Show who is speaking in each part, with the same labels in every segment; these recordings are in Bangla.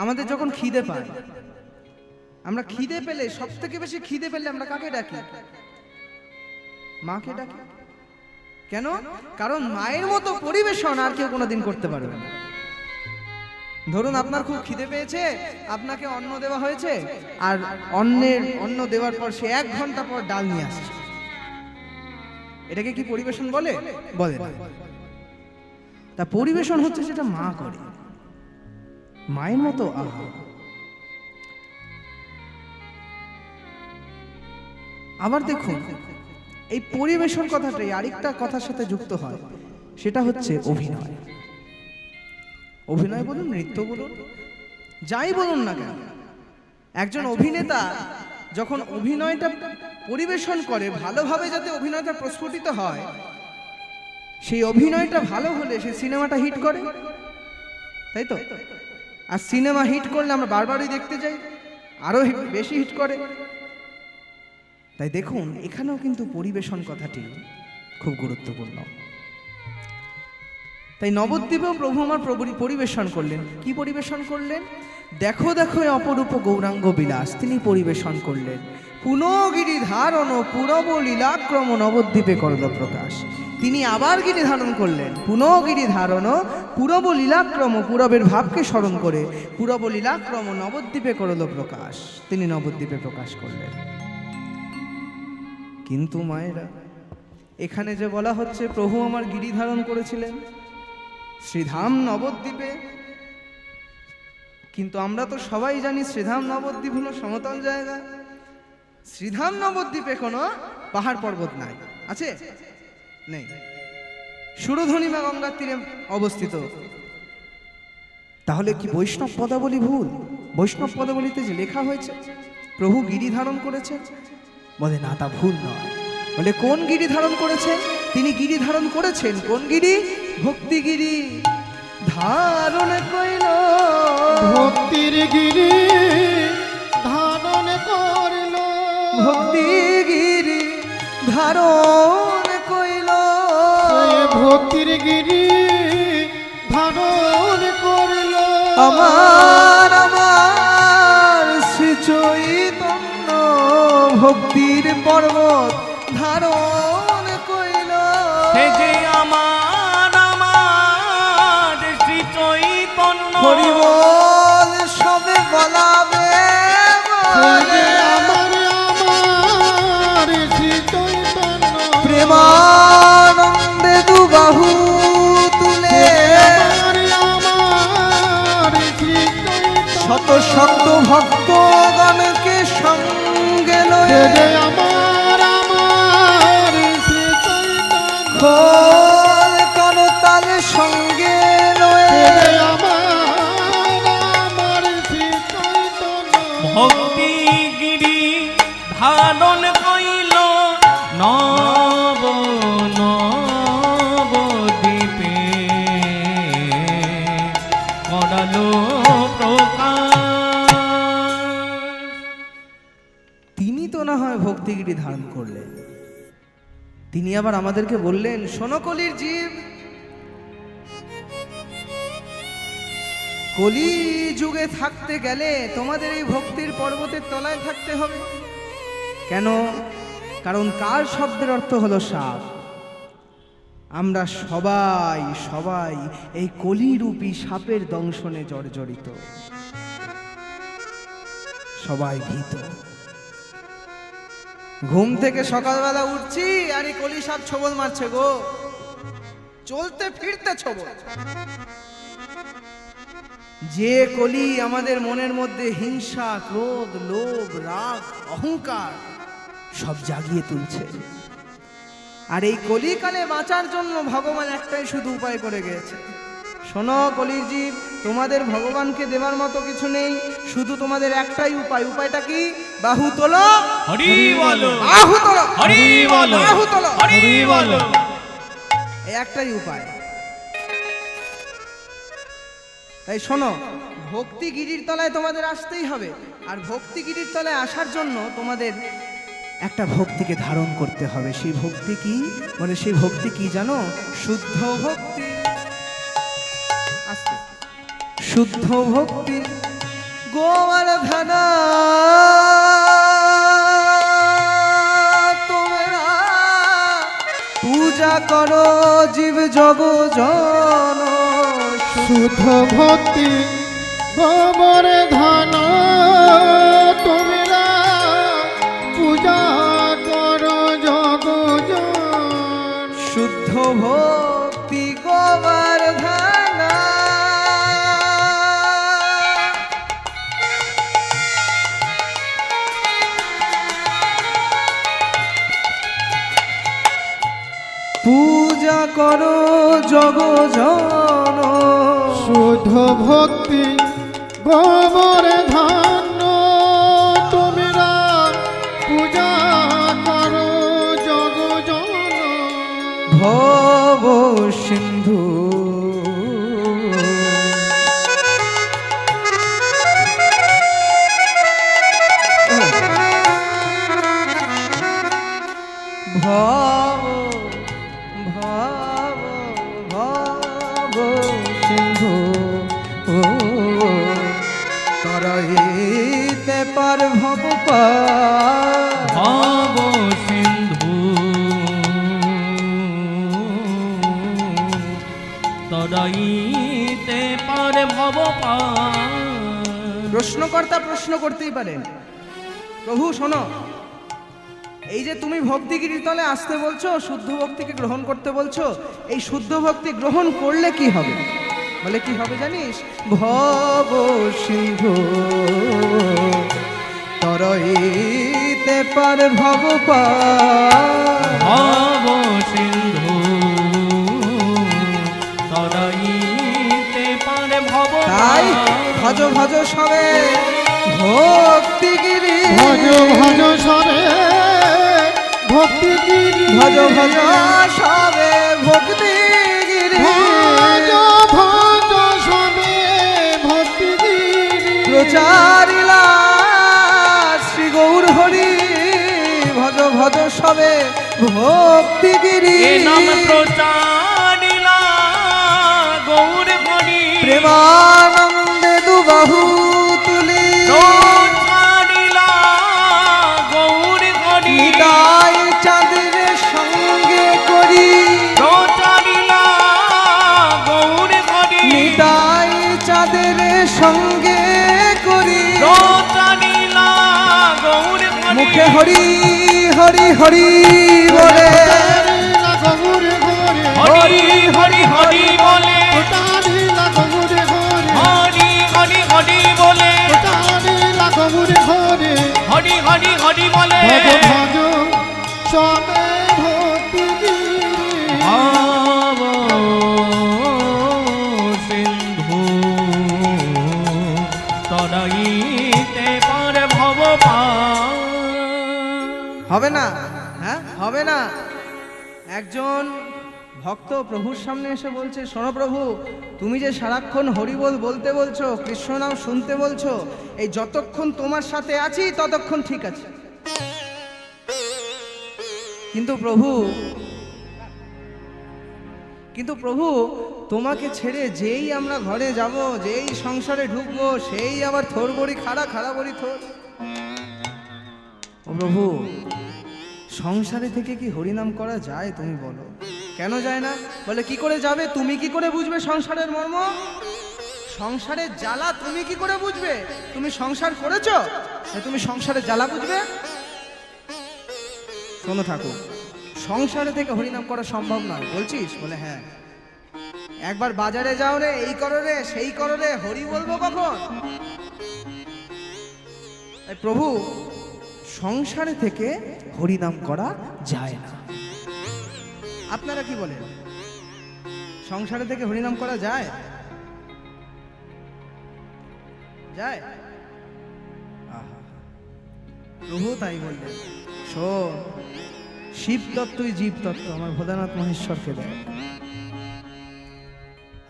Speaker 1: আমাদের যখন খিদে পায়, আমরা খিদে পেলে, সব থেকে বেশি খিদে পেলে আমরা কাকে ডাকি? মাকে ডাকি। কেন? কারণ মায়ের মতো পরিবেশন আর কেউ কোনোদিন করতে পারবে না। ধরুন আপনার খুব খিদে পেয়েছে, আপনাকে অন্ন দেওয়া হয়েছে, আর অন্ন দেওয়ার পর সে 1 ঘন্টা পর ডাল নিয়ে আসছে, এটাকে কি পরিবেশন বলে? বলে না। তা পরিবেশন হচ্ছে সেটা মা করে, মায়ের মতো। আহা, আবার দেখুন এই পরিবেশন কথাটাই আরেকটা কথার সাথে যুক্ত হয়, সেটা হচ্ছে অভিনয়। অভিনয় বলুন, নৃত্য বলুন, যাই বলুন না কেন, একজন অভিনেতা যখন অভিনয়টা পরিবেশন করে, ভালোভাবে যাতে অভিনয়টা প্রস্ফুটিত হয়, সেই অভিনয়টা ভালো হলে সেই সিনেমাটা হিট করে, তাই তো? আর সিনেমা হিট করলে আমরা বারবারই দেখতে যাই, আরো বেশি হিট করে। তাই দেখুন এখানেও কিন্তু পরিবেশন কথাটি খুব গুরুত্বপূর্ণ। তাই নবদ্বীপেও প্রভু আমার পরিবেশন করলেন। কি পরিবেশন করলেন? দেখো দেখো অপরূপ গৌরাঙ্গ বিলাস তিনি পরিবেশন করলেন। পুনগিরি ধারণ পুরব লীলাক্রম নবদ্বীপে করল প্রকাশ। তিনি আবার গিরি ধারণ করলেন, পুনগিরি ধারণ পুরব লীলাক্রম, পুরবের ভাবকে স্মরণ করে পুরব লীলাক্রম নবদ্বীপে করল প্রকাশ। তিনি নবদ্বীপে প্রকাশ করলেন। কিন্তু মায়েরা, এখানে যে বলা হচ্ছে প্রভু আমার গিরি ধারণ করেছিলেন শ্রীধাম নবদ্বীপে, কিন্তু আমরা তো সবাই জানি শ্রীধাম নবদ্বীপ হলো সমতল জায়গা। শ্রীধাম নবদ্বীপে কোনো পাহাড় পর্বত নাই, আছে? নেই। সুরধনিমা গঙ্গার তীরে অবস্থিত। তাহলে কি বৈষ্ণব পদাবলী ভুল? বৈষ্ণব পদাবলীতে যে লেখা হয়েছে প্রভু গিরি ধারণ করেছেন, বলে না, তা ভুল নয়। বলে কোন গিরি ধারণ করেছেন? তিনি গিরি ধারণ করেছেন কোন গিরি? ভক্তিগিরি ধারণ কইল,
Speaker 2: ভক্তির গিরি ধারণ করিল,
Speaker 1: ভক্তিগিরি ধারণ কইল,
Speaker 2: ভক্তির গিরি ধারণ করিল।
Speaker 1: আমার আমার শ্রী চৈতন্য ভক্তির পর্বত ধারণ কইল।
Speaker 3: সে যে আমার আমার শ্রী চৈতন্য
Speaker 1: হরি বল সবে বলাবে,
Speaker 2: বলে আমার আমার শ্রী চৈতন্য
Speaker 1: প্রেমানন্দে দুবাহু তুলে
Speaker 2: আমার আমার শ্রী চৈতন্য
Speaker 1: শত শত ভক্তগণকে সঙ্গে লয়ে
Speaker 2: আমার আমার শ্রী চৈতন্য
Speaker 1: খোল করতাল সঙ্গে লয়ে
Speaker 2: আমার আমার শ্রী চৈতন্য
Speaker 3: ভক্তি গিরি ধারণ কইল নব নবদ্বীপে করালো প্রকাশ।
Speaker 1: তিনি তো না হয় ভক্তিগিরি ধারণ করলেন, তিনি আবার আমাদেরকে বললেন, শোনো কলির জীব, কলি যুগে থাকতে গেলে তোমাদের এই ভক্তির পর্বতের তলায় থাকতে হবে। কেন? কারণ কার শব্দের অর্থ হলো সাপ। আমরা সবাই সবাই এই কলিরূপী সাপের দংশনে জর্জরিত, সবাই ভীত। ঘুম থেকে সকালবেলা উঠছি আর এই কলি সাপ ছবল মারছে গো, চলতে ফিরতে ছবল। যে কলি আমাদের মনের মধ্যে হিংসা, ক্রোধ, লোভ, রাগ, অহংকার সব জাগিয়ে তুলছে। আর এই কলিকালে বাঁচার জন্য ভগবান একটাই শুধু উপায় করে গেছে। শোনো কলির জীব, তোমাদের ভগবানকে দেবার মতো কিছু নেই, শুধু তোমাদের একটাই উপায়। উপায়টা কি? বাহু তোলো,
Speaker 3: হরি বলো,
Speaker 1: বাহু তোলো,
Speaker 3: হরি বলো,
Speaker 1: বাহু তোলো,
Speaker 3: হরি বলো।
Speaker 1: এই একটাই উপায়। তাই শোনো, ভক্তিগিরির তলায় তোমাদের আসতেই হবে। আর ভক্তিগিরির তলায় আসার জন্য তোমাদের একটা ভক্তিকে ধারণ করতে হবে। সেই ভক্তি কি? বলে সেই ভক্তি কি জানো? শুদ্ধ ভক্তি। আস্তে। শুদ্ধ ভক্তি গোবর্ধন তোমরা পূজা করো জীব জগ জন
Speaker 2: শুদ্ধ ভক্তি গোবর্ধন তোমরা পূজা করো জগজন
Speaker 1: শুদ্ধ ভক্তি গোবর্ধন পূজা করো জগজন
Speaker 2: শুদ্ধ ভক্তি গোবর্ধন তোমরা পূজা করো জগজন
Speaker 1: ভব সিন্ধু ভব ভব ভব সিন্ধু তরাইতে পার ভব পার
Speaker 3: ভব সিন্ধু তরাইতে পারে ভব পার।
Speaker 1: প্রশ্নকর্তা প্রশ্ন করতেই পারেন, প্রভু শোনো, এই যে তুমি ভক্তি কীর্তনে আসতে বলছো, শুদ্ধ ভক্তিকে গ্রহণ করতে বলছো, এই শুদ্ধ ভক্তি গ্রহণ করলে কি হবে? বলে কি হবে জানিস? ভব সিন্ধু তরাইতে পার ভব পার
Speaker 3: ভব সিন্ধু তরাইতে পারে ভব
Speaker 1: তাই
Speaker 3: পার।
Speaker 1: ভজ ভজ সবে ভক্তি গিরি
Speaker 2: ভজ ভজ সরে ভক্তি গিরি
Speaker 1: ভজ ভজ সবে ভক্তি গিরি
Speaker 2: ভজ ভজ সবে ভক্তি গিরি
Speaker 1: প্রচারিলা শ্রী গৌর হরি ভজ ভজ সবে ভক্তি গিরি
Speaker 3: এ নাম প্রচারিলা গৌর হরি
Speaker 1: প্রেমানন্দে দুবাহু তুলি
Speaker 3: প্রচারিলা গৌর হরি
Speaker 1: নিতাই চাঁদের সঙ্গে করি
Speaker 3: প্রচারিলা গৌর হরি
Speaker 1: নিতাই চাঁদের সঙ্গে করি
Speaker 3: প্রচারিলা গৌর হরি
Speaker 1: মুখে হরি হরি হরি বলে
Speaker 2: গৌরে গৌরে
Speaker 3: হরি হরি হরি বলে
Speaker 2: তারিলা গৌরে গৌরে
Speaker 3: হরি হরি হরি বলে
Speaker 2: তারিলা গৌরে গৌরে
Speaker 3: হরি হরি হরি বলে
Speaker 2: ভজ ভজ সবে ভক্তি গিরি
Speaker 3: ভব সিন্ধু তরাইতে পারে ভব পার।
Speaker 1: হবে না, হ্যাঁ হবে না। একজন ভক্ত প্রভুর সামনে এসে বলছে, শোনো প্রভু, তুমি যে সারাক্ষণ হরিবোল বলতে বলছো, কৃষ্ণ নাম শুনতে বলছো, এই যতক্ষণ তোমার সাথে আছি ততক্ষণ ঠিক আছে, কিন্তু প্রভু তোমাকে ছেড়ে যেই আমরা ঘরে যাব, যেই সংসারে ঢুকবো, সেই আবার থোর বড়ি খাড়া, খাড়া বড়ি থোর। ও প্রভু, সংসারে থেকে কি হরিনাম করা যায় তুমি বলো? কেন যায় না? বলে কি করে যাবে? তুমি কি করে বুঝবে সংসারের মর্ম? সংসারের জ্বালা তুমি কি করে বুঝবে? তুমি সংসার করেছো, তুমি সংসারের জ্বালা বুঝবে? শোনো ঠাকুর, সংসারে থেকে হরিনাম করা সম্ভব নয়। বলছিস? বলে হ্যাঁ। একবার বাজারে যাও রে, এই করো রে, সেই করো রে, হরি বলবো কখন? প্রভু, সংসারে থেকে হরিনাম করা যায় না। আপনারা কি বলেন? সংসারে থেকে হরিনাম করা যায়? যায়? আহা, প্রভু তাই বললেন, শোন, শিব তত্ত্বই জীব তত্ত্ব আমার ভোলানাথ মহেশ্বরকে দেয়।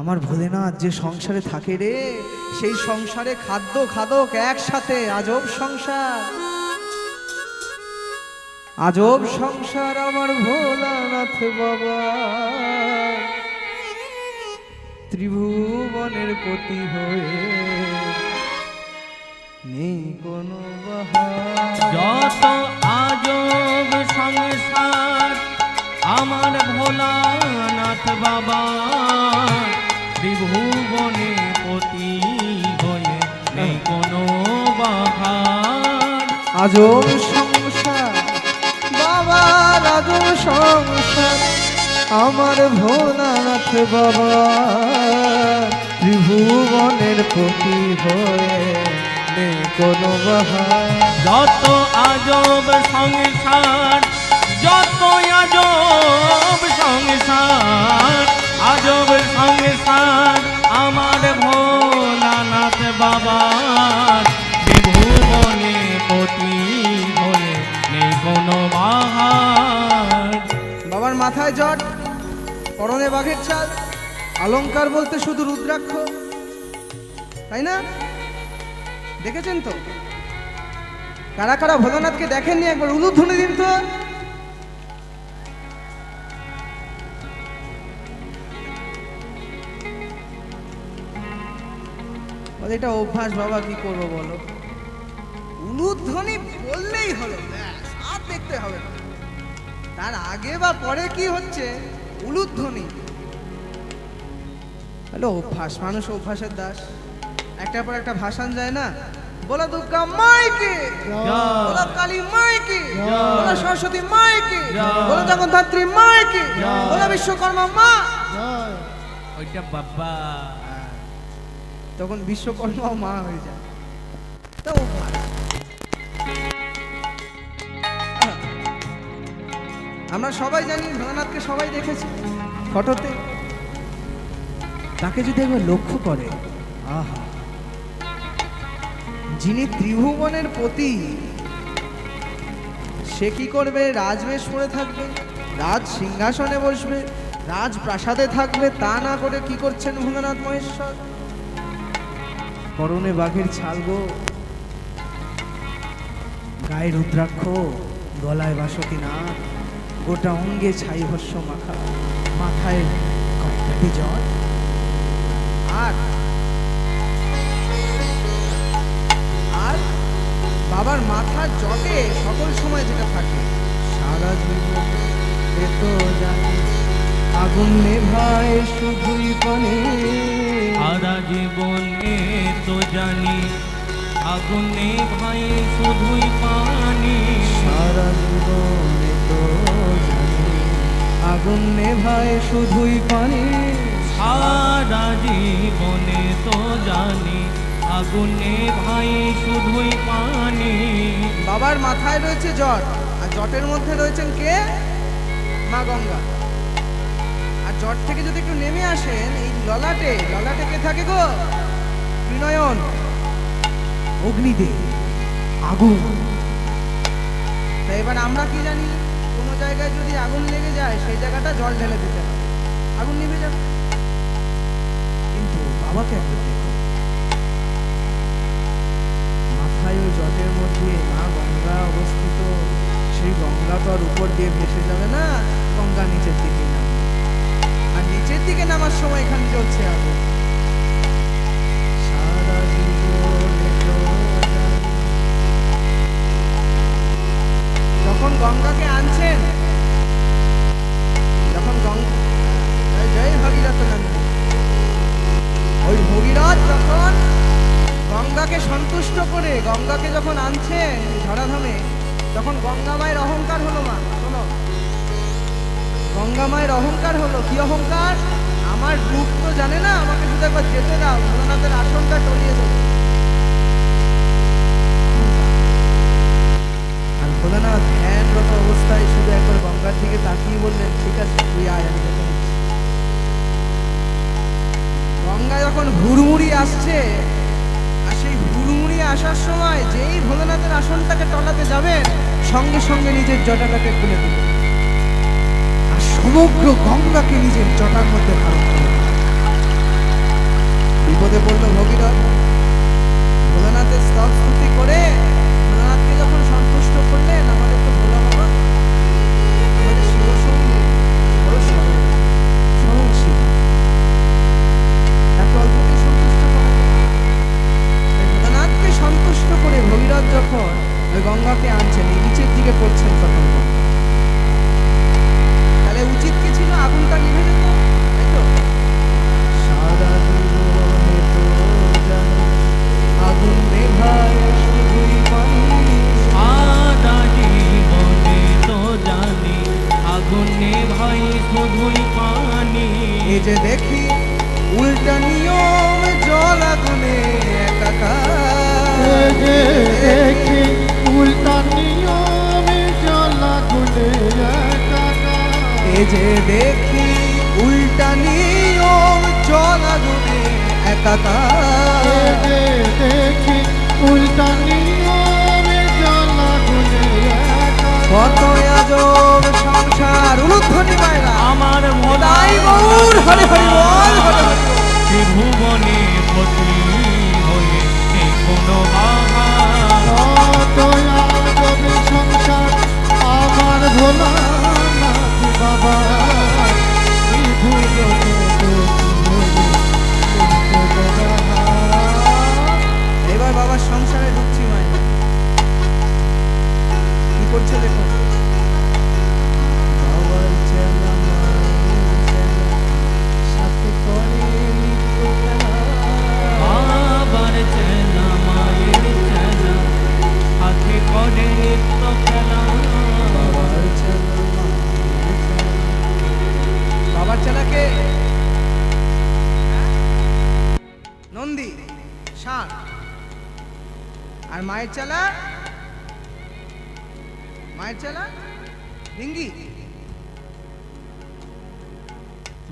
Speaker 1: আমার ভোলেনাথ যে সংসারে থাকে রে, সেই সংসারে খাদ্য খাদক একসাথে, আজব সংসার, আজব সংসার আমার ভোলানাথ বাবা। ত্রিভুবনের পতি হয়ে নেই কোনো বাহার।
Speaker 3: যত আজব সংসার আমার ভোলানাথ বাবা ত্রিভুবনে পতি হয়ে নেই কোনো বাহার।
Speaker 1: আজব সংসার বাবার আজব সংসার আমার ভোলানাথ বাবা ত্রিভুবনের পতি হয়ে নেই কোনো বাহার।
Speaker 3: যত আজব সংসার যত আজব সংসার আজব সংসার আমার ভোলানাথ বাবার ত্রিভুবনে পতি হয়ে নেই কোনো বাহার।
Speaker 1: বাবার মাথায় জট, পরনে বাঘের চাল, অলংকার বলতে শুধু রুদ্রাক্ষ, তাই না? দেখেছেন তো? কারা কারা ভোলানাথকে দেখেননি একবার উলুধ্বনি দিন তো। বলে, এটা অভ্যাস বাবা, কি করবো বলো। উলুধ্বনি বললেই হলো, ব্যাস, আর দেখতে হবে না। তার আগে বা পরে কি হচ্ছে, উলুধ্বনি হলো অভ্যাস। মানুষ অভ্যাসের দাস, একটার পর একটা ভাষণ যায় না। বলো দুর্গা মাইকে, বলো কালী মাইকে, বলো সরস্বতী মাইকে, বলো জগদ্ধাত্রী মাইকে, বলো বিশ্বকর্মা মা।
Speaker 2: জয়।
Speaker 3: ওইটা বাবা
Speaker 1: তখন বিশ্বকর্মাও মা হয়ে যায়। তো অভ্যাস। আমরা সবাই জানি ভোলানাথকে, সবাই দেখেছি ফটোতে। তাকে যদি একবার লক্ষ্য করে, আহা, যিনি ত্রিভুবনের পতি, সে কি করবে? রাজবেশ পরে থাকবে, রাজ সিংহাসনে বসবে, রাজপ্রাসাদে থাকবে। তা না করে কি করছেন ভোলানাথ মহেশ্বর? পরনে বাঘের ছাল গো, গায়ে রুদ্রাক্ষ, গলায় বাসতি নাগ, গোটা অঙ্গে ছাই ভস্য মাখা, মাথায় কয়েকটি জল। আর আর বাবার মাথার জটে সকল সময় যেটা থাকে, সারা জীবন এ তো জানি আগুন নেভায় শুধুই পানে।
Speaker 3: সারা জীবনে তো জানি আগুনে ভাই শুধুই পানি।
Speaker 1: সারা জীবনে তো জানি আগুন নেভায় শুধুই পানি।
Speaker 3: সারা জীবনে তো জানি আগুনে ভাই শুধুই পানি।
Speaker 1: বাবার মাথায় রয়েছে জট, আর জটের মধ্যে রয়েছেন কে? মা গঙ্গা। আর জট থেকে যদি একটু নেমে আসেন, এই ললাটে, ললাটে কে থাকে গো? ত্রিনয়ন, অগ্নিদেব, আগুন। তা এবার আমরা কি জানি, কোনো জায়গায় যদি আগুন লেগে যায়, সেই জায়গাটা জল ঢেলে দিতে হবে, আগুন নিভে যাবে। কিন্তু বাবাকে একবার দেখো, মাথায় ওই জটের মধ্যে মা গঙ্গা অবস্থিত। সেই গঙ্গা তো আর উপর দিয়ে ভেসে যাবে না, গঙ্গা নিচের দিকে নামবে। আর নিচের দিকে নামার সময় এখানে জ্বলছে আগুন। সারা জীবনে তো জানি। যখন গঙ্গাকে আনছেন, যখন জয় ভগীরথ নন্দী, ওই ভগীরথ যখন গঙ্গাকে সন্তুষ্ট করে গঙ্গাকে যখন আনছেন ধরাধামে, তখন গঙ্গা মায়ের অহংকার হলো। মা শোনো, গঙ্গা মায়ের অহংকার হলো। কি অহংকার? আমার রূপ তো জানে না, আমাকে শুধু একবার যেতে দাও, ভোলানাথের আসনটা টলিয়ে দেবো। আর ভোলানাথ ধ্যানরত অবস্থায় শুধু একবার গঙ্গার দিকে তাকিয়ে বললেন, ঠিক আছে তুই আয়, আমি দেখে নিচ্ছি। গঙ্গা যখন হুড়মুড়ি আসছে, আর সেই হুড়মুড়ি আসার সময় যেই ভোলানাথের আসনটাকে টলাতে যাবেন, সঙ্গে সঙ্গে নিজের জটাটাকে খুলে দিলেন, আর সমগ্র গঙ্গাকে নিজের জটার মধ্যে ধারণ করলেন। বিপদে পড়ল ভগীরথ। ভোলানাথের স্তব স্তুতি করে ভোলানাথকে যখন সন্তুষ্ট করলেন, আমাদের তো ভোলা বাবা, আমাদের শিবসঙ্গী বড় সরল, সরল শিব, এত অল্পকে সন্তুষ্ট করে। ভোলানাথকে সন্তুষ্ট আমাকে আনছেন, এই নিচের দিকে পড়ছেন তখন। তাহলে উচিত কি ছিল? আগুনটা নিভে যেত, তাই তো? সারা জীবনে তো জানি আগুন নেভায় শুধুই পানি।
Speaker 3: সারা জীবনে তো জানি আগুনে ভাই শুধুই পানি।
Speaker 1: এই যে দেখি উল্টা নিয়ম, জল আগুনে একাকার।
Speaker 2: এই যে দেখি উল্টা নিয়মে জল আগুনে একাকার।
Speaker 1: এই যে দেখি উল্টা নিয়ম, জল আগুনে একাকার।
Speaker 2: এই যে দেখি উল্টা নিয়মে জল আগুনে একাকার।
Speaker 1: কত আজব সংসার, উলুধ্বনি মায়েরা
Speaker 3: আমার
Speaker 1: তাই গৌর হরি হরি বল, হরি হরি বল।
Speaker 3: ত্রিভুবনে পতি হয়ে নেই কোনো বাহার।
Speaker 2: কত আজব সংসার আমার ভোলা নাথ বাবা। ত্রিভুবনে
Speaker 1: এবার বাবার সংসারে ঢুকছি মায়েরা। কি করছে দেখো। বাবার চেলা মায়ের চেলা, সাথে করে নিত্য খেলা।
Speaker 3: বাবার চেলা মায়ের চেলা, হাতে করে নিত্য খেলা।
Speaker 1: বাবার চেলা মায়ের চেলা। বাবার চেলাকে নন্দী, ষাঁড়। আর মায়ের চেলা, মায়ের চেলা ডিঙ্গি।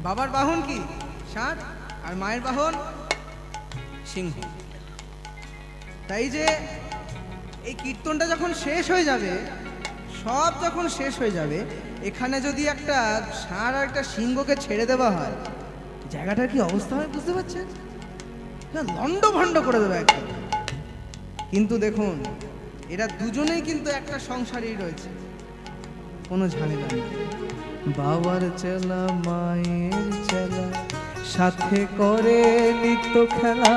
Speaker 1: বাবার বাহন কি? ষাঁড়। আর মায়ের বাহন সিংহ। তাই যে এই কীর্তনটা যখন শেষ হয়ে যাবে, সব যখন শেষ হয়ে যাবে, এখানে যদি একটা ষাঁড় আর একটা সিংহকে ছেড়ে দেওয়া হয়, জায়গাটার কি অবস্থা হয় বুঝতে পারছেন? লন্ড ভন্ড করে দেবে একটা। কিন্তু দেখুন, এরা দুজনেই কিন্তু একটা সংসারেই রয়েছে, কোনো ঝামেলা নেই। বাবার চেলা মায়ের চেলা, সাথে করে নিত্য খেলা।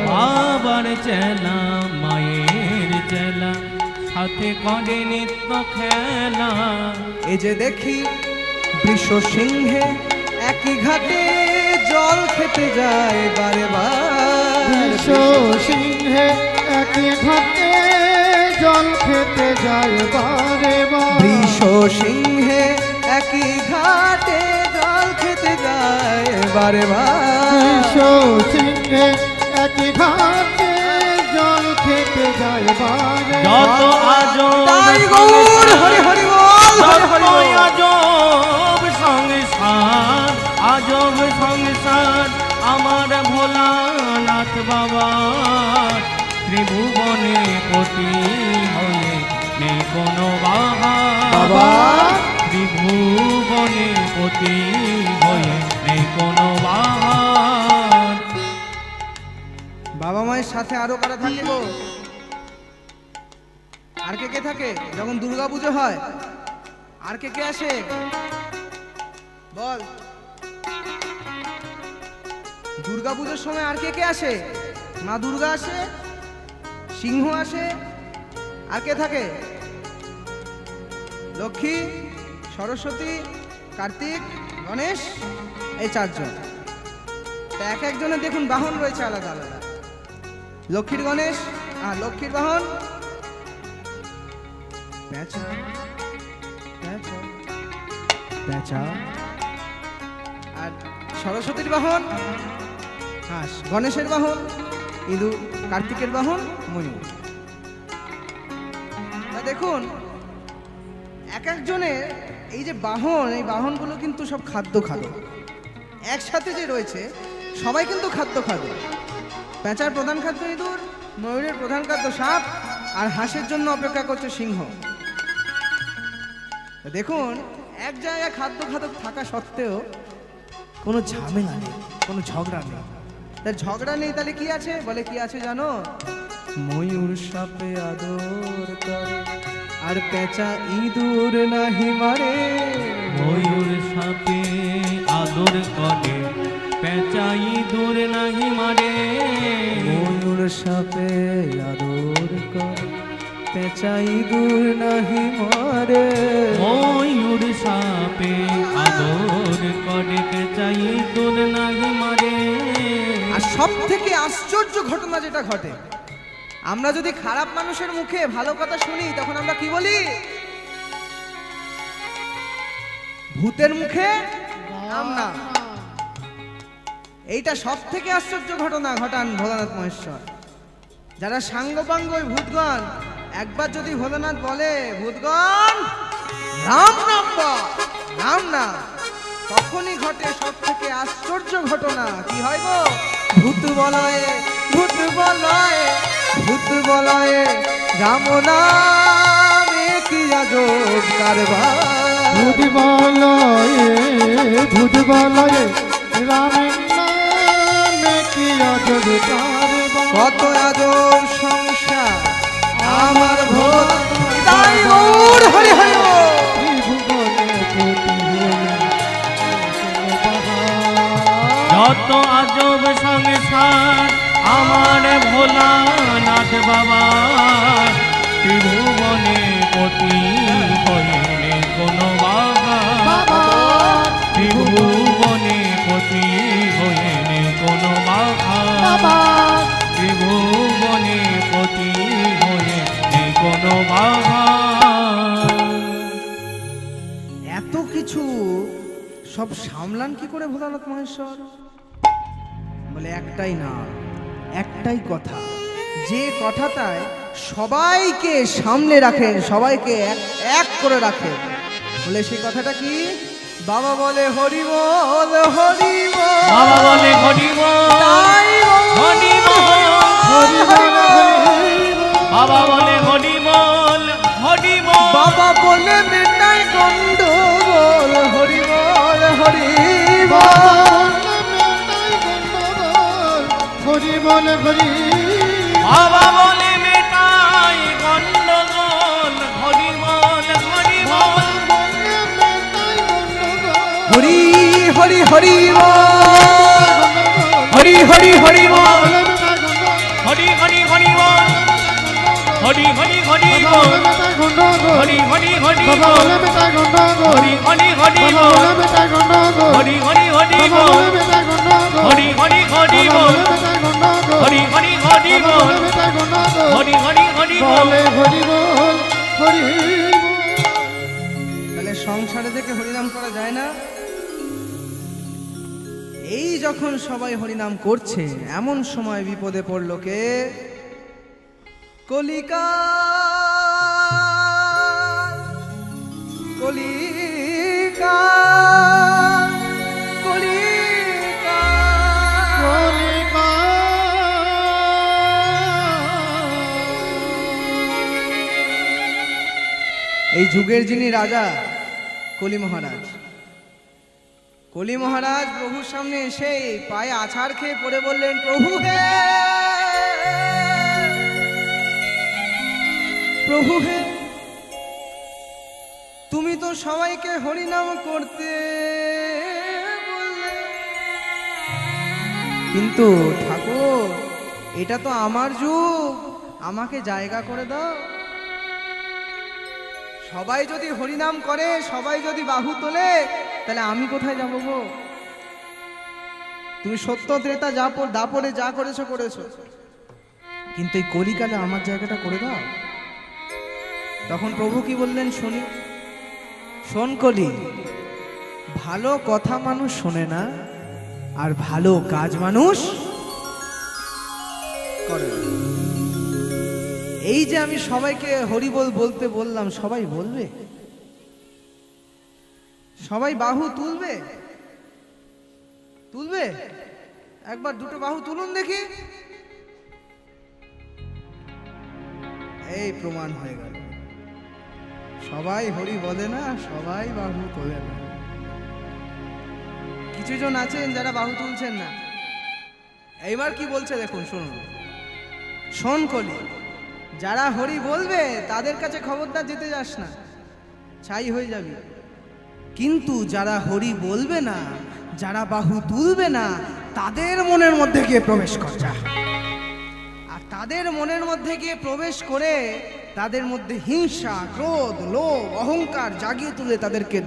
Speaker 3: বাবার চেলা মায়ের চেলা, সাথে করে নিত্য খেলা।
Speaker 1: এই যে দেখি বৃষ সিংহে একই ঘাটে জল খেতে যায় বারে বার।
Speaker 2: বিশ্ব সিংহে একই ঘাটে জল খেতে যায় বারে বার।
Speaker 1: বৃষ সিংহে একই ঘাটে জল খেতে যায় বারে বার।
Speaker 2: বিশ্ব সিংহে একই ঘাটে জল খেতে যায় বারে
Speaker 3: যত
Speaker 2: বার।
Speaker 3: আজব
Speaker 1: তাই গৌর হরি হরি বল, হরি হরি বল।
Speaker 3: আজব সংসার, আজব সংসার আমার ভোলানাথ বাবা। ত্রিভুবনে পতি হয়ে নেই কোনো বাহার।
Speaker 1: বাবা
Speaker 3: ত্রিভুবনে পতি হয়ে নেই কোনো বাহার।
Speaker 1: বাবা মায়ের সাথে আরো কারা থাকে গো? আর কে কে থাকে যখন দুর্গা পুজো হয়? আর কে কে আসে বল? দুর্গা পুজোর সময় আর কে কে আসে? মা দুর্গা আসে, সিংহ আসে, আর কে থাকে? লক্ষ্মী, সরস্বতী, কার্তিক, গণেশ, এই চারজন। তা এক একজনের দেখুন বাহন রয়েছে আলাদা আলাদা। লক্ষ্মীর গণেশ, লক্ষ্মীর বাহন পেঁচা, পেঁচা, পেঁচা। আর সরস্বতীর বাহন হাঁস, গণেশের বাহন ইঁদুর, কার্তিকের বাহন ময়ূর। তা দেখুন এক একজনের এই যে বাহন, এই বাহনগুলো কিন্তু সব খাদ্য খাদ্য একসাথে যে রয়েছে, সবাই কিন্তু খাদ্য খাদ্য। পেঁচার প্রধান খাদ্য ইঁদুর, ময়ূরের প্রধান খাদ্য সাপ, আর হাঁসের জন্য অপেক্ষা করছে সিংহ। দেখুন এক জায়গায় খাদ্য খাদ্য থাকা সত্ত্বেও কোনো ঝামেলা নেই, কোনো ঝগড়া নেই। তা ঝগড়া নেই তাহলে কি আছে? বলে কি আছে জানো? ময়ূর সাপে আদর করে, আর পেঁচা ইঁদুর নাহি মারে।
Speaker 3: ময়ূর সাপে আদর করে, পেঁচা ইঁদুর নাহি মারে।
Speaker 1: ময়ূর সাপে আদর করে, পেঁচাই দূর নাহি মারে।
Speaker 3: ময়ূর সাপে আদর করে পেঁচাই দূর নাহি মারে।
Speaker 1: আর সব থেকে আশ্চর্য ঘটনা যেটা ঘটে, আমরা যদি খারাপ মানুষের মুখে ভালো কথা শুনি তখন আমরা কি বলি? ভূতের মুখে নাম না। এইটা সব থেকে আশ্চর্য ঘটনা ঘটান ভোলানাথ মহেশ্বর। যারা সাঙ্গপাঙ্গ ওই ভূতগণ একবার যদি ভোলানাথ বলে, ভূতগণ রাম নাম বল, রাম না, তখনই ঘটে সব থেকে আশ্চর্য ঘটনা। কি হয় গো? ভূত বলয়ে, ভূত বলয়ে, ভূত বলয়ে রাম নামে কি আজব কারবার।
Speaker 2: ভূত বলয়ে, ভূত বলয়ে রামের নামে কি আজব কারবার।
Speaker 1: কত আজব সংসার আমার ভোল। তাই গৌর হরি হরি বল।
Speaker 2: ত্রিভুবনে কোটি হলে
Speaker 3: যত আজব সংসার আমার ভোলানাথ বাবা। ত্রিভুবনে পতি হইলে কোনো বাবা। ত্রিভুবনে পতি হইলে কোনো বাবা। ত্রিভুবনে পতি হইলে কোনো বাবা।
Speaker 1: এত কিছু সব সামলান কি করে ভোলানাথ মহেশ্বর? বলে একটাই না, একটাই কথা, যে কথাটায় সবাইকে সামনে রাখেন, সবাইকে এক করে রাখেন। বলে সেই কথাটা কি? বাবা বলে হরি বল, হরি বল।
Speaker 3: বাবা বলে হরি বল,
Speaker 1: তাই
Speaker 3: হরি বল,
Speaker 1: হরি বল।
Speaker 3: বাবা বলে হরি বল, হরি বল।
Speaker 1: বাবা বলে মেটাই গন্ডগোল, হরি বল, হরি বল।
Speaker 2: হরি বল হরি।
Speaker 3: বাবা বলে মেটাই গন্ডগোল, হরি বল, হরি বল।
Speaker 1: হরি হরি হরি বল, হরি হরি হরি বল,
Speaker 3: হরি হরি হরি বল, হরি হরি হরি বল, হরি হরি হরি বল, হরি হরি হরি বল, হরি হরি হরি বল, হরি হরি হরি বল, হরি হরি হরি বল, হরি হরি হরি বল।
Speaker 2: হরি বল হরি।
Speaker 1: তাহলে সংসারে থেকে হরিনাম করা যায় না? এই যখন সবাই হরিনাম করছে এমন সময় বিপদে পড়ল কে? কলিকাল, কলিকাল, কলিকাল। এই যুগের যিনি রাজা কলি মহারাজ, কলি মহারাজ প্রভুর সামনে এসে পায়ে আছাড় খেয়ে পড়ে বললেন, প্রভু হে, প্রভু হে, তুমি তো সবাইকে হরিনাম করতে বললে, কিন্তু ঠাকুর এটা তো আমার যুগ, আমাকে জায়গা করে দাও। সবাই যদি হরিনাম করে, সবাই যদি বাহু তোলে, তাহলে আমি কোথায় যাব গো? তুমি সত্য ত্রেতা দাপরে যা করেছো করেছো, কিন্তু এই কলিকালে আমার জায়গাটা করে দাও। তখন প্রভু কি বললেন শুনি, শোন কলি, ভালো কথা মানুষ শোনে না, আর ভালো কাজ মানুষ করে না। এই যে আমি সবাইকে হরি বল বলতে বললাম, সবাই বলবে? সবাই বাহু তুলবে? তুলবে? একবার দুটো বাহু তুলুন দেখি। এই প্রমাণ হয়ে গেল, সবাই হরি বলে না, সবাই বাহু তোলে না। কিছু জন আছেন যারা বাহু তুলছেন না। এইবার কি বলছে দেখুন, শুনুন। শোন কলি, যারা হরি বলবে তাদের কাছে খবরদার যেতে যাস না, ছাই হয়ে যাবি। কিন্তু যারা হরি বলবে না, যারা বাহু তুলবে না, তাদের মনের মধ্যে গিয়ে প্রবেশ কর যা। আর তাদের মনের মধ্যে গিয়ে প্রবেশ করে তাদের মধ্যে হিংসা, ক্রোধ, লোভ, অহংকার জাগিয়ে তুলে তাদেরকে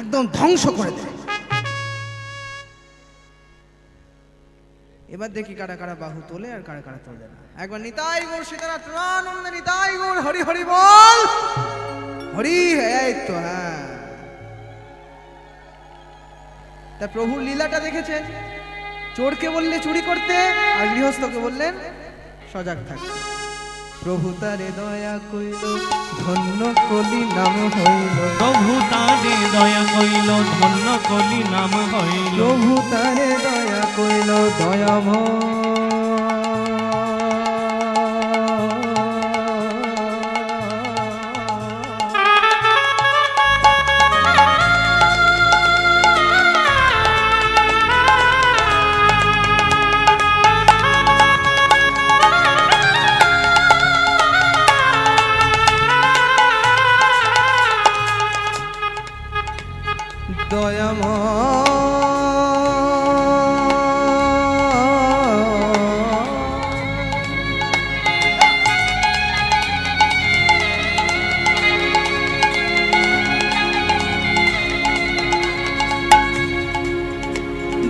Speaker 1: একদম ধ্বংস করে দেয়। এবার দেখি কারা কারা বাহু তোলে আর কারা কারা তোলে না। একবার নিতাই গৌর সীতানাথ প্রেমানন্দে নিতাই গৌর হরি হরি বল। হরি, এই তো হ্যাঁ। তা প্রভুর লীলাটা দেখেছেন, চোরকে বললে চুরি করতে আর গৃহস্থকে বললেন সজাগ থাকতে। প্রভু তারে দয়া কইল ধন্য কলি নাম হইল,
Speaker 3: প্রভু তারে দয়া কইল ধন্য কলি নাম হইল,
Speaker 1: প্রভু তারে দয়া কইল দয়াময়।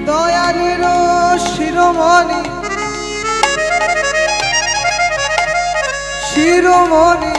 Speaker 1: দয়ালের শিরোমণি, শিরোমণি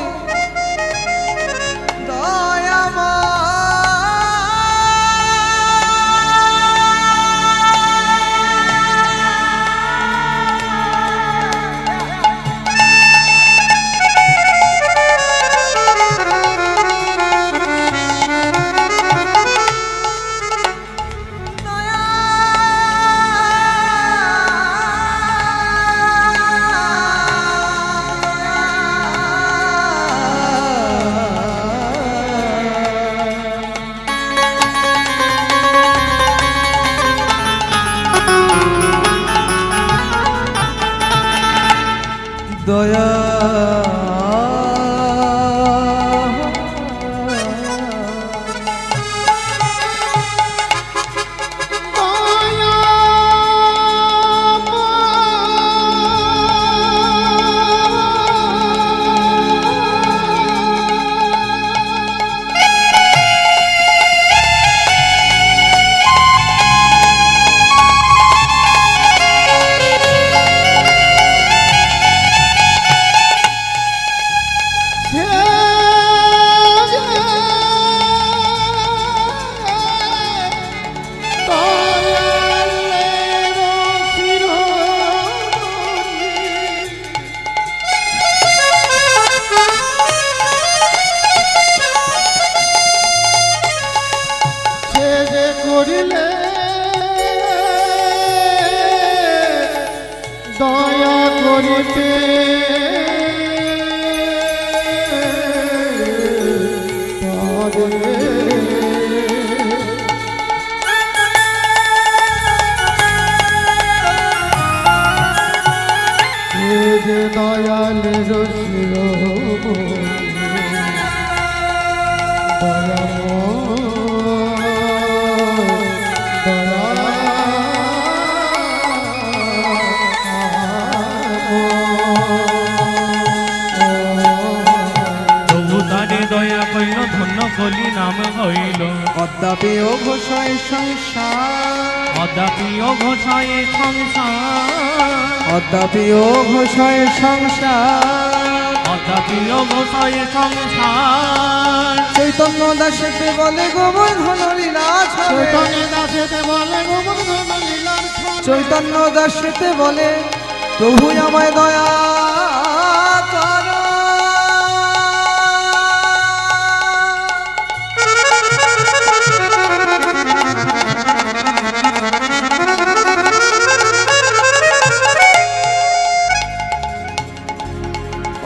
Speaker 1: দয়া
Speaker 2: করিলে দয়া করিতে যে দয়ালের
Speaker 3: দয়া কইল ধন্য কলি নাম হইল,
Speaker 1: অদ্যাপি ও ঘোষায় সংসার,
Speaker 3: অদ্যাপি ও ঘোষায় সংসার,
Speaker 1: অদ্যাপি ও ঘোষায় সংসার,
Speaker 3: অদ্যাপি ও ঘোষায় সংসার।
Speaker 1: চৈতন্য দাসেতে বলে গোবর্ধন লীলা ছড়ে,
Speaker 2: চৈতন্য দাসেতে বলে গোবর্ধন লীলার ছড়ে,
Speaker 1: চৈতন্য দাসেতে বলে প্রভু আমায় দয়া কর।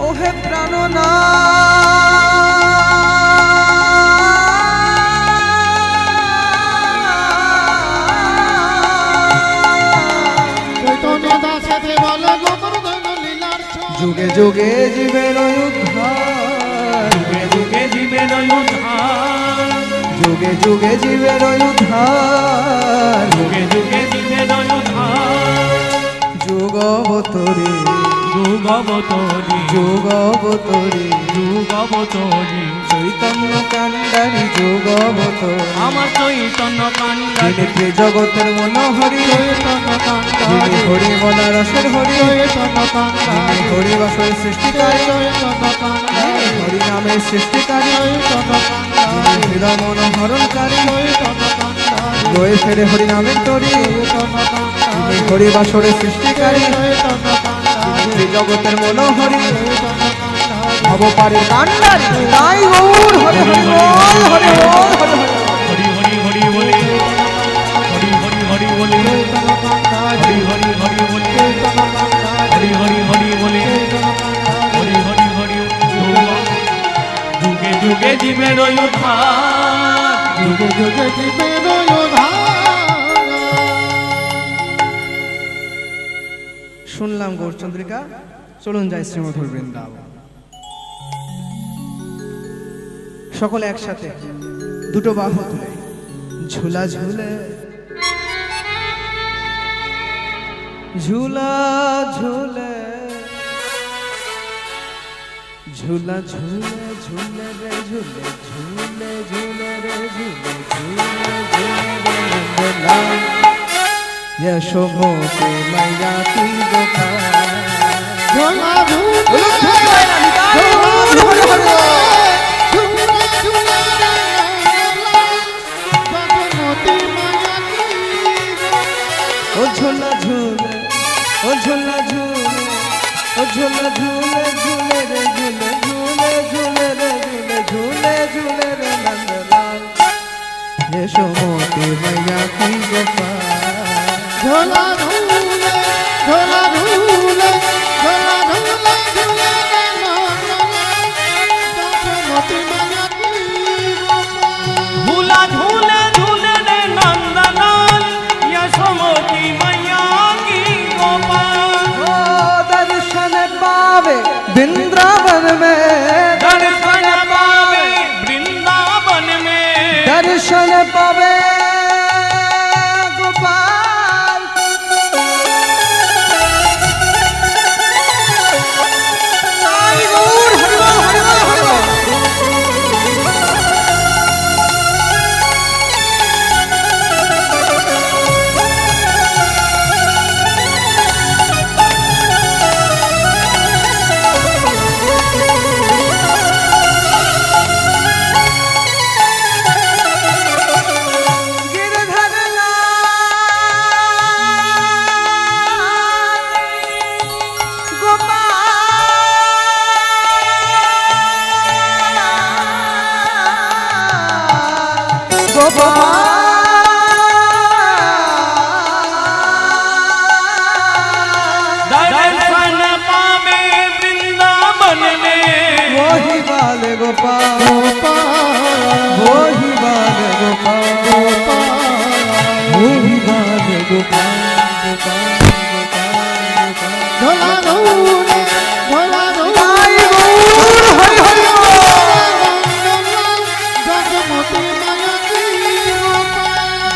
Speaker 1: ওহে প্রাণনা
Speaker 2: চৈতন্য দাসেতে বলে গোবর্ধন লীলার ছড়ে,
Speaker 1: যুগে যুগে জীবের উদ্ধার,
Speaker 3: যুগে যুগে জীবের উদ্ধার,
Speaker 1: যুগে যুগে জীবের উদ্ধার,
Speaker 3: যুগে যুগে জীবের উদ্ধার,
Speaker 1: যুগবতরে
Speaker 3: যুগবতরী
Speaker 1: যুগবতরে
Speaker 3: যুগবতরী
Speaker 1: চৈতন্য কান্ডারি যুগবতরে
Speaker 3: আমার চৈতন্য কান্ডারী
Speaker 1: যিনি জগতের মনোহরি
Speaker 2: চৈতন্য কান্ডারী
Speaker 1: যিনি হরি বলা রসের হরি
Speaker 2: চৈতন্য কান্ডারী
Speaker 1: যিনি হরি বাসের সৃষ্টিকারী
Speaker 2: চৈতন্য কান্ডারী
Speaker 1: হরি নামের সৃষ্টিকারী
Speaker 2: চৈতন্য কান্ডারী
Speaker 1: যিনি হৃদয় মনোহরণকারী
Speaker 2: চৈতন্য কান্ডারী
Speaker 1: রয়ে ফেরে হরি নামের তরি
Speaker 2: চৈতন্য কান্ডারী
Speaker 1: যিনি হরি বাসরের সৃষ্টিকারী
Speaker 2: চৈতন্য কান্ডারী
Speaker 1: যিনি জগতের মনোহরি
Speaker 2: চৈতন্য কান্ডারী
Speaker 1: ভব পারে কান্ডারি তাই গৌর হরি হরি বল হরি বল হরি হরি
Speaker 3: হরি হরি হরি বলে হরি হরি হরি বলে
Speaker 2: চৈতন্য কান্ডারী
Speaker 3: হরি হরি হরি বলে
Speaker 2: চৈতন্য কান্ডারী
Speaker 3: হরি হরি হরি বলে
Speaker 2: চৈতন্য কান্ডারী
Speaker 3: হরি হরি হরি যুগে যুগে জীবের উদ্ধার
Speaker 2: যুগে যুগে জীবের উদ্ধার
Speaker 1: শুনলাম গৌরচন্দ্রিকা চলুন যাই শ্রীমধুর বৃন্দাবন সকলে একসাথে দুটো বাহু তুলে ঝুলা ঝুলে ঝুলা ঝুলে ঝুলা ঝুলে ঝুলে রে ঝুলে ঝুলে ঝুলে রে ঝুলে ঝুলে ঝুলে রে নন্দলাল यशोमती मैया की गोपाल
Speaker 2: ঝোলা ঝুলে
Speaker 1: ओ झूला झूले ओ झूला झूले ओ झूला झूले झूले रे झूले झूले झूले रे झूले झूले झूले रे नंदलाल यशोमती मैया की गोपाल
Speaker 2: ঝোলা ঝুলে ঝোলা ঝুলে ঝোলা ঝুলে ঝুলে মতি মায়া কি
Speaker 3: झूला झूले झूले रे नंदलाल यशोमती मैया की गोपाल
Speaker 1: ओ दर्शन पावे वृंदावन में
Speaker 3: दर्शन पावे वृंदावन में
Speaker 1: दर्शन पावे गोपाल साई गौर हरि बोल हरि बोल हरि बोल गिरधर
Speaker 3: दर्शन पावे वृंदावन में
Speaker 1: वही बाल गोपाल वही बाल गोपाल वही बाल गोपाल
Speaker 2: ঝোলা ঝুলে ঝোলা
Speaker 1: साई गौर हरि हरि बोल
Speaker 2: মতি মায়া কি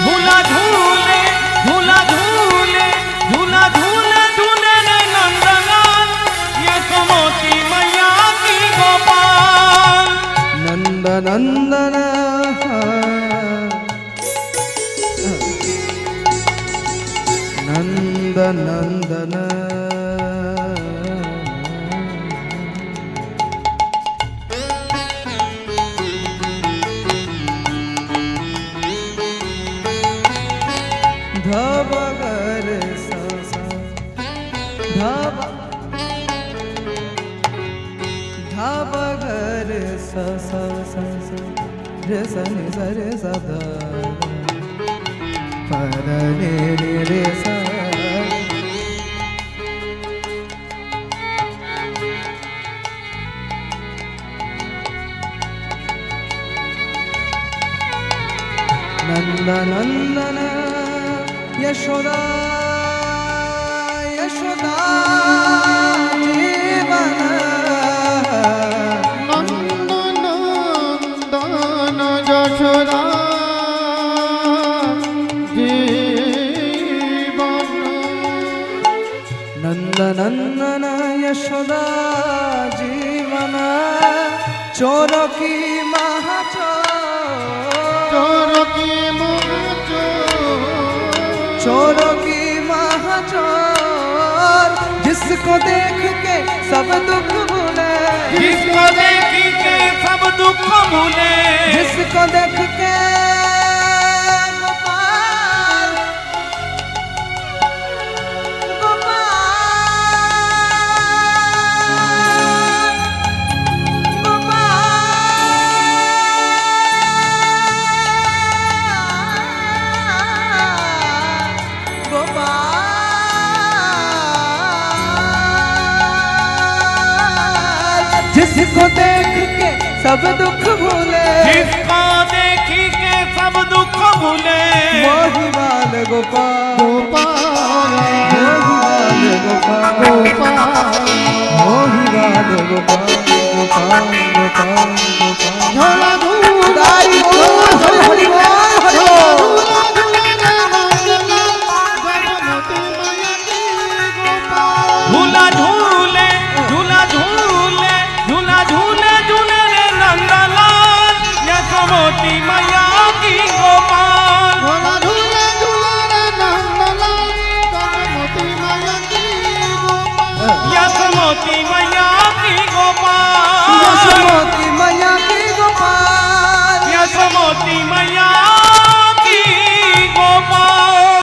Speaker 3: झूला झूले झूला झूले झूला झूले झूले रे नंदलाल यशोमती मैया की गोपाल
Speaker 1: नंद नंदन नंद नंदन धबगर सा सा धब धबगर सा सा सा सा रे सा नि सा रे सा ध पर रे रे रे सा नंद नंदन यशोदा यशोदा जीवन
Speaker 2: নন্দন যশোদা জীবন
Speaker 1: चोर की महाचोर
Speaker 2: चोर की
Speaker 1: चोर की महाचोर जिसको देख के सब दुख भूले
Speaker 3: जिसको देख के सब दुख भूले
Speaker 1: जिसको देख के गोपाल जिसको देख के सब दुख भूले
Speaker 3: जिसको देख के सब दुख भूले
Speaker 1: मोहिवाल गोपाल
Speaker 2: गोपाल
Speaker 1: मोहिवाल गोपाल
Speaker 2: गोपाल
Speaker 1: मोहिवाल गोपाल गोपाल गोपाल गोपाल
Speaker 2: झोला धूल
Speaker 1: दाई बोल हरि हरि बोल हरि बोल
Speaker 3: झूला झूले झूला झूले झूला झूले झूले रे नंदलाल यशोमती मैया की गोपाल यशोमती मैया की गोपाल
Speaker 1: यशोमती मैया की गोपाल
Speaker 3: यशोमती मैया